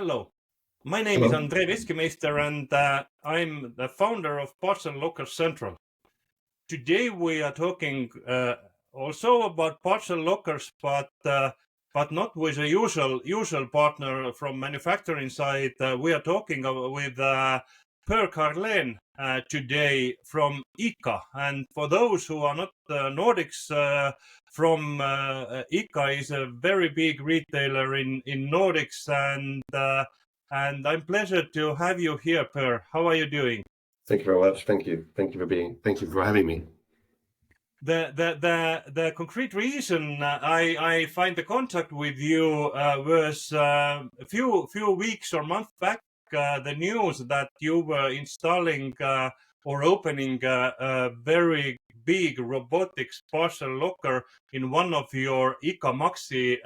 Hello, my name is Hello. Andre Veskimeister and I'm the founder of Parcel Locker Central. Today we are talking also about parcel lockers, but not with a usual partner from manufacturing side. We are talking with Per Carlén today from ICA. And for those who are not Nordics, from ICA is a very big retailer in Nordics, and I'm pleasure to have you here, Per. How are you doing? Thank you very much. Thank you. Thank you for having me. The concrete reason I find the contact with you was a few weeks or months back. The news that you were installing or opening a very big robotics parcel locker in one of your ICA Maxi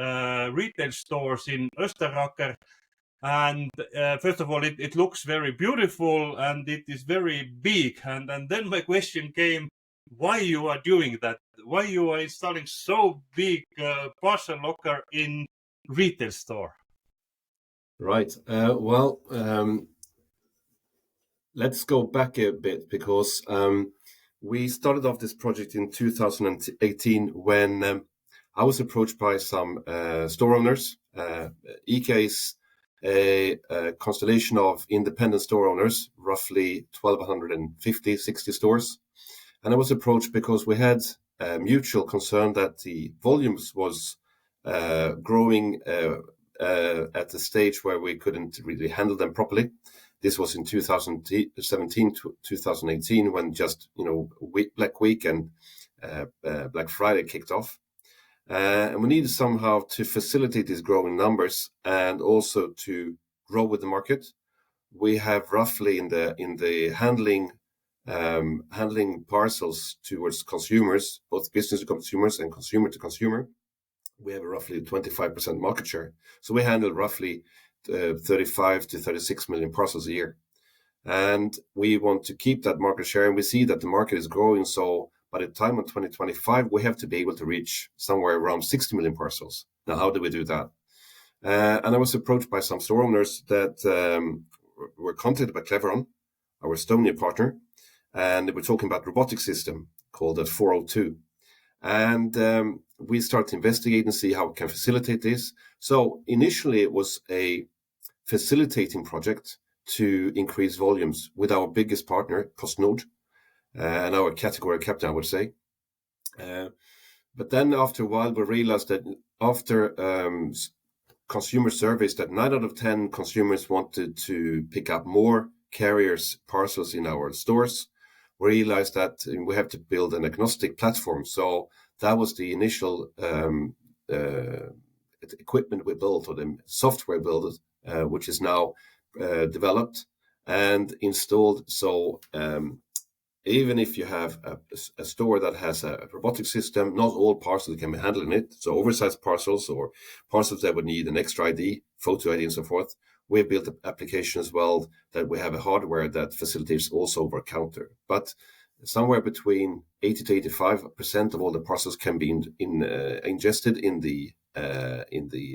retail stores in Österraker. And first of all, it looks very beautiful and it is very big. And then my question came, why you are doing that? Why you are installing so big parcel locker in retail store? Right. Let's go back a bit because we started off this project in 2018 when I was approached by some store owners. ICA is a constellation of independent store owners, roughly 1,250, 60 stores. And I was approached because we had a mutual concern that the volumes was growing at a stage where we couldn't really handle them properly. This was in 2017 to 2018 when just, Black Week and Black Friday kicked off. And we needed somehow to facilitate these growing numbers and also to grow with the market. We have roughly in the handling parcels towards consumers, both business to consumers and consumer to consumer, we have a roughly 25% market share. So we handle roughly 35 to 36 million parcels a year. And we want to keep that market share, and we see that the market is growing. So by the time of 2025, we have to be able to reach somewhere around 60 million parcels. Now, how do we do that? And I was approached by some store owners that were contacted by Cleveron, our Estonian partner, and we're talking about robotic system called the 402. And we started to investigate and see how we can facilitate this. So initially it was a facilitating project to increase volumes with our biggest partner, PostNord, and our category captain, I would say. But then after a while, we realized that after consumer surveys that 9 out of 10 consumers wanted to pick up more carriers parcels in our stores, we realized that we have to build an agnostic platform. So that was the initial equipment we built, or the software built, which is now developed and installed. So even if you have a store that has a robotic system, not all parcels can be handled in it. So oversized parcels or parcels that would need an extra ID, photo ID and so forth. We have built an application as well that we have a hardware that facilitates also over counter. But somewhere between 80 to 85% of all the parcels can be ingested in the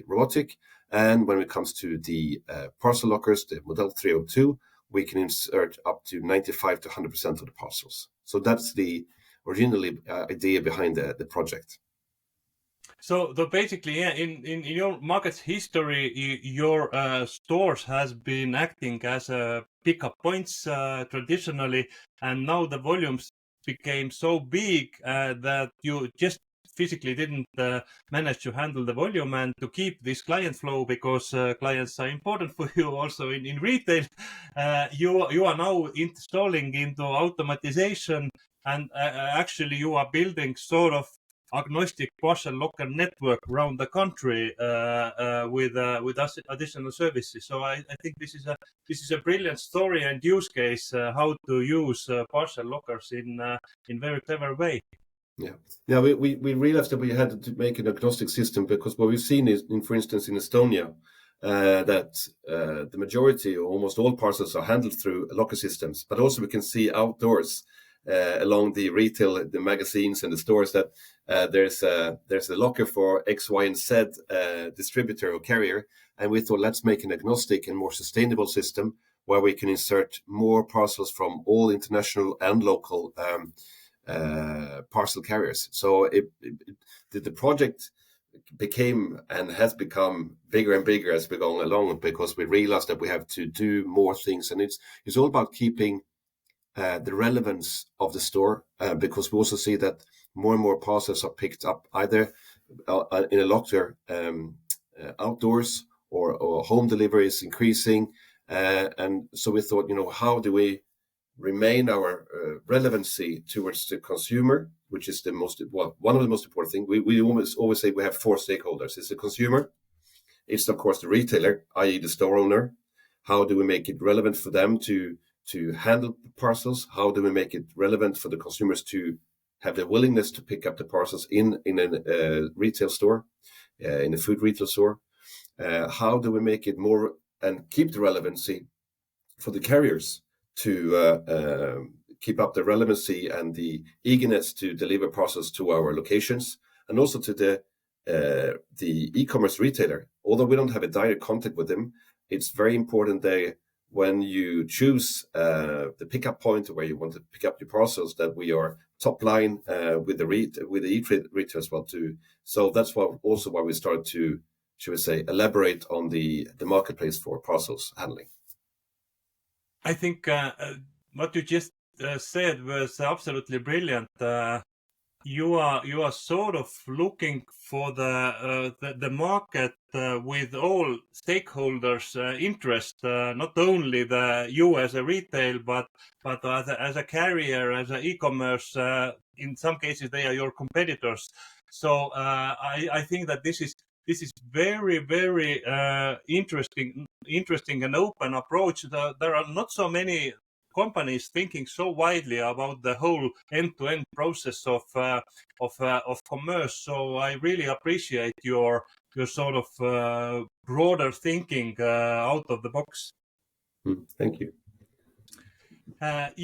robotic. And when it comes to the parcel lockers, the Model 302, we can insert up to 95 to 100% of the parcels. So that's the originally idea behind the project. So basically, yeah, in your market history, your stores has been acting as pickup points traditionally, and now the volumes became so big that you just physically didn't manage to handle the volume and to keep this client flow, because clients are important for you also in retail. You are now installing into automatization, and actually you are building sort of agnostic parcel locker network around the country with additional services. So I think this is a brilliant story and use case how to use parcel lockers in very clever way. Yeah. We realized that we had to make an agnostic system, because what we've seen is, for instance, in Estonia, that the majority or almost all parcels are handled through locker systems, but also we can see outdoors along the retail, the magazines and the stores that there's a locker for X, Y, and Z distributor or carrier, and we thought let's make an agnostic and more sustainable system where we can insert more parcels from all international and local parcel carriers. So the project became and has become bigger and bigger as we're going along, because we realized that we have to do more things, and it's all about keeping the relevance of the store, because we also see that more and more parcels are picked up either in a locker outdoors, or home delivery is increasing, and so we thought, how do we remain our relevancy towards the consumer, which is one of the most important things. We always say we have four stakeholders. It's the consumer, it's of course the retailer, i.e. the store owner. How do we make it relevant for them to handle parcels? How do we make it relevant for the consumers to have the willingness to pick up the parcels in a retail store, in a food retail store? How do we make it more and keep the relevancy for the carriers to keep up the relevancy and the eagerness to deliver parcels to our locations, and also to the e-commerce retailer? Although we don't have a direct contact with them, it's very important that when you choose the pickup point where you want to pick up your parcels, that we are top line with the e-retail as well too. So that's why we started to, should we say, elaborate on the marketplace for parcels handling. I think what you just said was absolutely brilliant. You are sort of looking for the market with all stakeholders' interest, not only you as a retail, but as a carrier, as an e-commerce. In some cases, they are your competitors. So I think that this is very, very interesting and open approach. There are not so many companies thinking so widely about the whole end-to-end process of commerce. So I really appreciate your sort of broader thinking out of the box. Thank you. But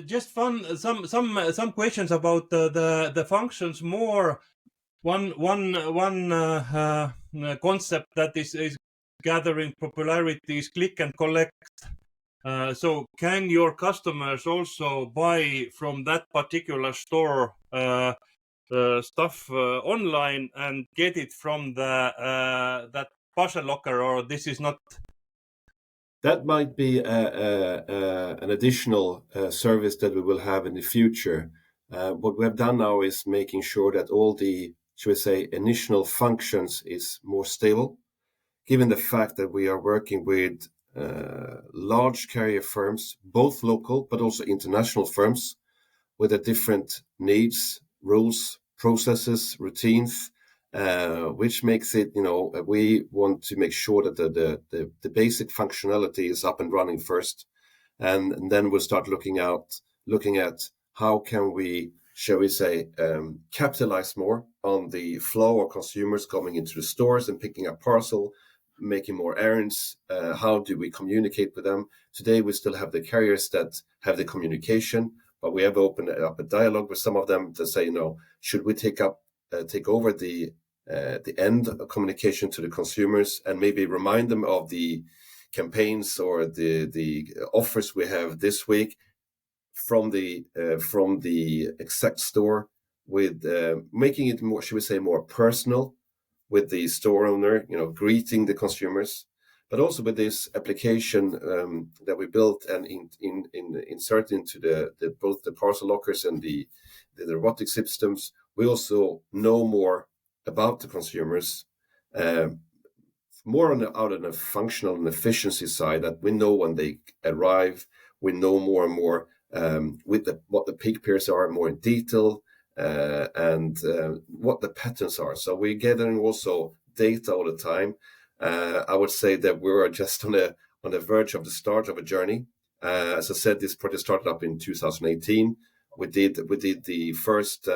just some questions about the functions more. One concept that is gathering popularity is click and collect. So can your customers also buy from that particular store stuff online and get it from that parcel locker, or this is not? That might be an additional service that we will have in the future. What we have done now is making sure that all the, should we say, initial functions is more stable, given the fact that we are working with large carrier firms, both local but also international firms, with a different needs, rules, processes, routines, which makes it, we want to make sure that the basic functionality is up and running first, and then we'll start looking at how can we, shall we say, capitalize more on the flow of consumers coming into the stores and picking up parcel, making more errands. How do we communicate with them? Today we still have the carriers that have the communication, but we have opened up a dialogue with some of them to say, should we take over the end of communication to the consumers, and maybe remind them of the campaigns or the offers we have this week from the exact store, with making it more, should we say, more personal with the store owner, greeting the consumers, but also with this application that we built and insert into both the parcel lockers and the robotic systems. We also know more about the consumers, more out on the functional and efficiency side, that we know when they arrive. We know more and more with what the peak periods are more in detail, and what the patterns are. So we're gathering also data all the time. I would say that we're just on the verge of the start of a journey. As I said, this project started up in 2018. We did the first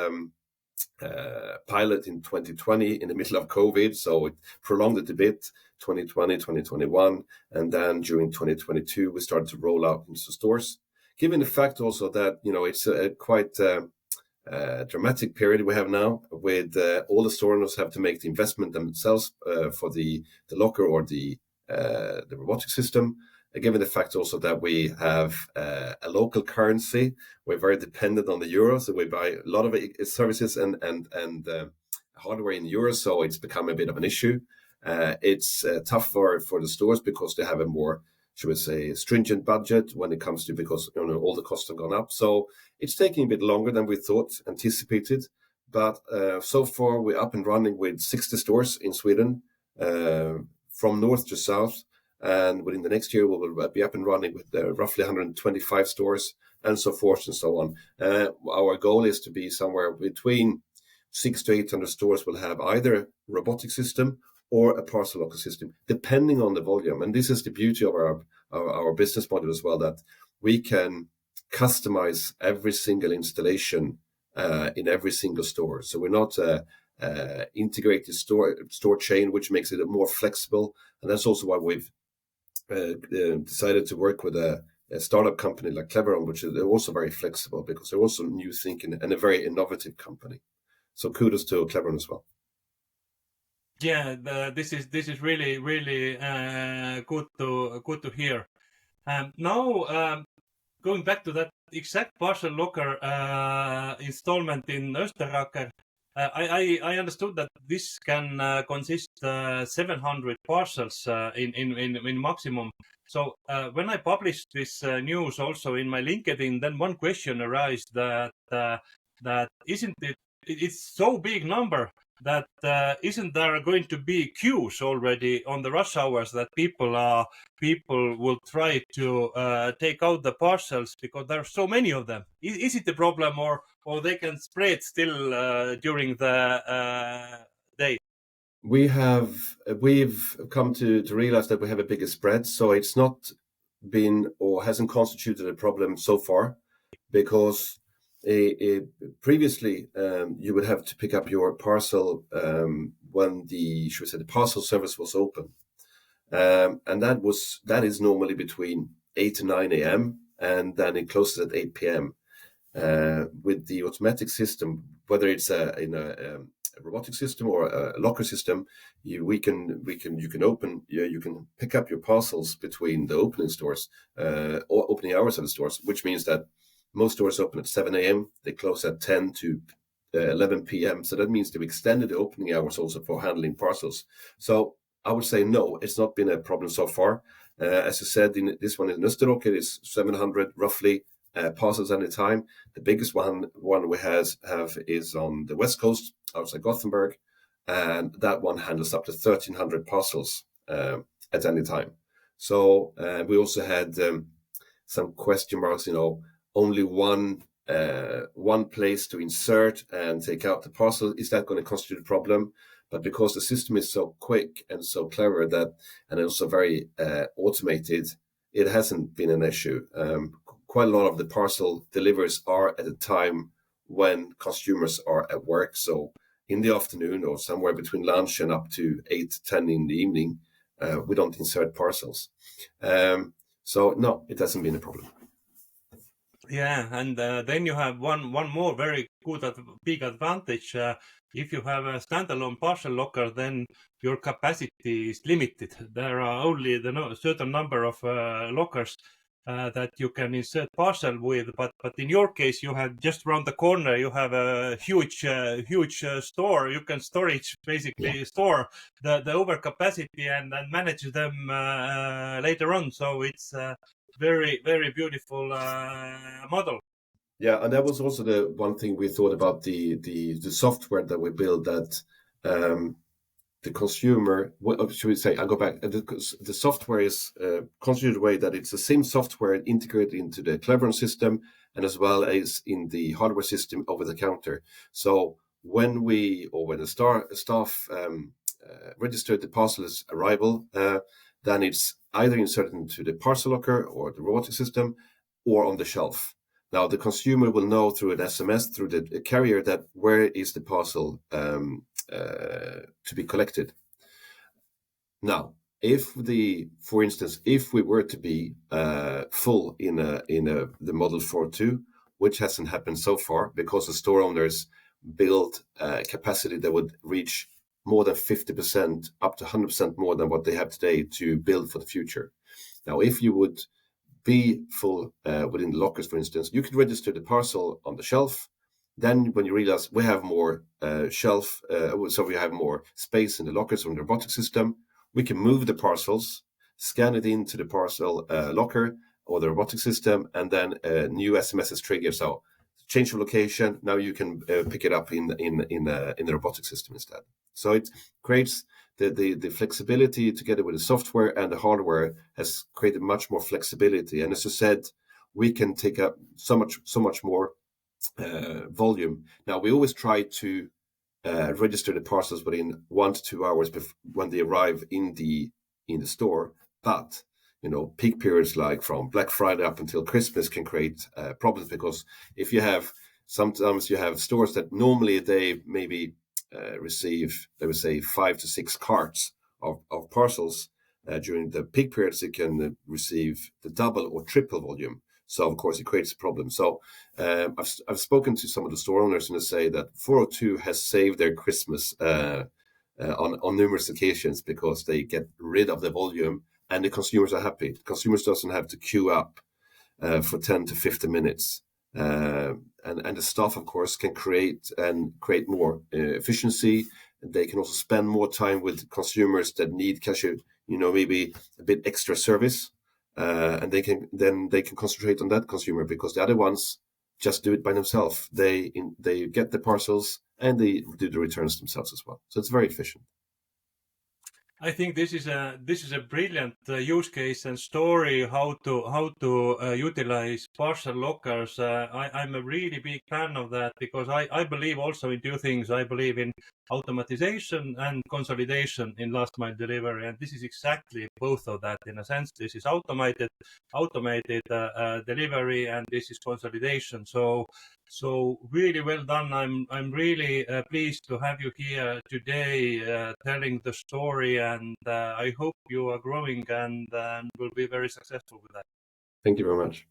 pilot in 2020 in the middle of COVID, so it prolonged it a bit, 2020, 2021, and then during 2022 we started to roll out into stores, given the fact also that it's a quite dramatic period we have now, with all the store owners have to make the investment themselves for the locker or the robotic system. Given the fact also that we have a local currency, we're very dependent on the euro, so we buy a lot of services and hardware in euros, so it's become a bit of an issue. It's tough for the stores because they have a more, should we say, stringent budget when it comes to, because all the costs have gone up. So it's taking a bit longer than we anticipated. But so far we're up and running with 60 stores in Sweden, from north to south. And within the next year, we will be up and running with roughly 125 stores and so forth and so on. Our goal is to be somewhere between 600 to 800 stores will have either a robotic system or a parcel locker system, depending on the volume. And this is the beauty of our business model as well, that we can customize every single installation in every single store. So we're not integrated store chain, which makes it more flexible. And that's also why we've decided to work with a startup company like Cleveron, which is also very flexible because they're also new thinking and a very innovative company. So kudos to Cleveron as well. Yeah, this is really good to hear. Now, going back to that exact parcel locker installment in Österraker, I understood that this can consist 700 parcels in maximum. So when I published this news also in my LinkedIn, then one question arose that isn't it? It's so big number that isn't there going to be queues already on the rush hours that people will try to take out the parcels because there are so many of them? Is it a problem, or they can spread still during the day? We've come to realize that we have a bigger spread, so it's not been or hasn't constituted a problem so far, because previously you would have to pick up your parcel when the parcel service was open, and that is normally between 8 to 9 a.m. and then it closes at 8 p.m. With the automatic system, whether it's in a robotic system or a locker system, you can pick up your parcels between the opening stores or opening hours of the stores, which means that most stores open at 7 a.m. They close at 10 to 11 p.m. So that means they've extended the opening hours also for handling parcels. So I would say no, it's not been a problem so far. As I said, in this one in Österåker is 700 roughly parcels at a time. The biggest one we have is on the west coast outside Gothenburg, and that one handles up to 1,300 parcels at any time. So we also had some question marks, only one place to insert and take out the parcel. Is that going to constitute a problem? But because the system is so quick and so clever and also very automated, it hasn't been an issue. Quite a lot of the parcel deliveries are at a time when consumers are at work. So in the afternoon or somewhere between lunch and up to 8 to 10 in the evening, we don't insert parcels. So no, it hasn't been a problem. Yeah, and then you have one more very good big advantage. If you have a standalone parcel locker, then your capacity is limited. There are only a certain number of lockers that you can insert parcel with. But in your case, you have just around the corner, you have a huge store. You can store the overcapacity and manage them later on. So it's very beautiful model. Yeah, and that was also the one thing we thought about the software that we build, that the consumer, should we say, I go back, the software is constituted a way that it's the same software integrated into the Cleveron system and as well as in the hardware system over the counter. So when the staff registered the parcel's arrival, then it's either inserted into the parcel locker or the robotic system or on the shelf. Now, the consumer will know through an SMS, through the carrier, that where is the parcel to be collected. Now, for instance, if we were to be full in the Model 4.2, which hasn't happened so far because the store owners build capacity that would reach more than 50%, up to 100% more than what they have today to build for the future. Now, if you would be full within the lockers, for instance, you could register the parcel on the shelf. Then when you realize we have more so we have more space in the lockers from the robotic system, we can move the parcels, scan it into the parcel locker or the robotic system, and then a new SMS is triggered. So change of location, now you can pick it up in the robotic system instead. So it creates the flexibility together with the software and the hardware has created much more flexibility. And as I said, we can take up so much more volume. Now we always try to register the parcels within 1 to 2 hours when they arrive in the store. But peak periods like from Black Friday up until Christmas can create problems, because if you have sometimes you have stores that normally they maybe receive, they would say, 5 to 6 carts of parcels. During the peak periods, they can receive the double or triple volume. So of course it creates a problem. So I've spoken to some of the store owners and they say that 402 has saved their Christmas on numerous occasions because they get rid of the volume and the consumers are happy. The consumers doesn't have to queue up for 10 to 15 minutes. And the staff, of course, can create more efficiency. They can also spend more time with consumers that need maybe a bit extra service. And they can concentrate on that consumer, because the other ones just do it by themselves. They get the parcels and they do the returns themselves as well. So it's very efficient. I think this is a brilliant use case and story how to utilize parcel lockers. I'm a really big fan of that, because I believe also in two things. I believe in automatization and consolidation in last mile delivery, and this is exactly both of that. In a sense, this is automated delivery, and this is consolidation. So really well done. I'm really pleased to have you here today telling the story, and I hope you are growing and will be very successful with that. Thank you very much.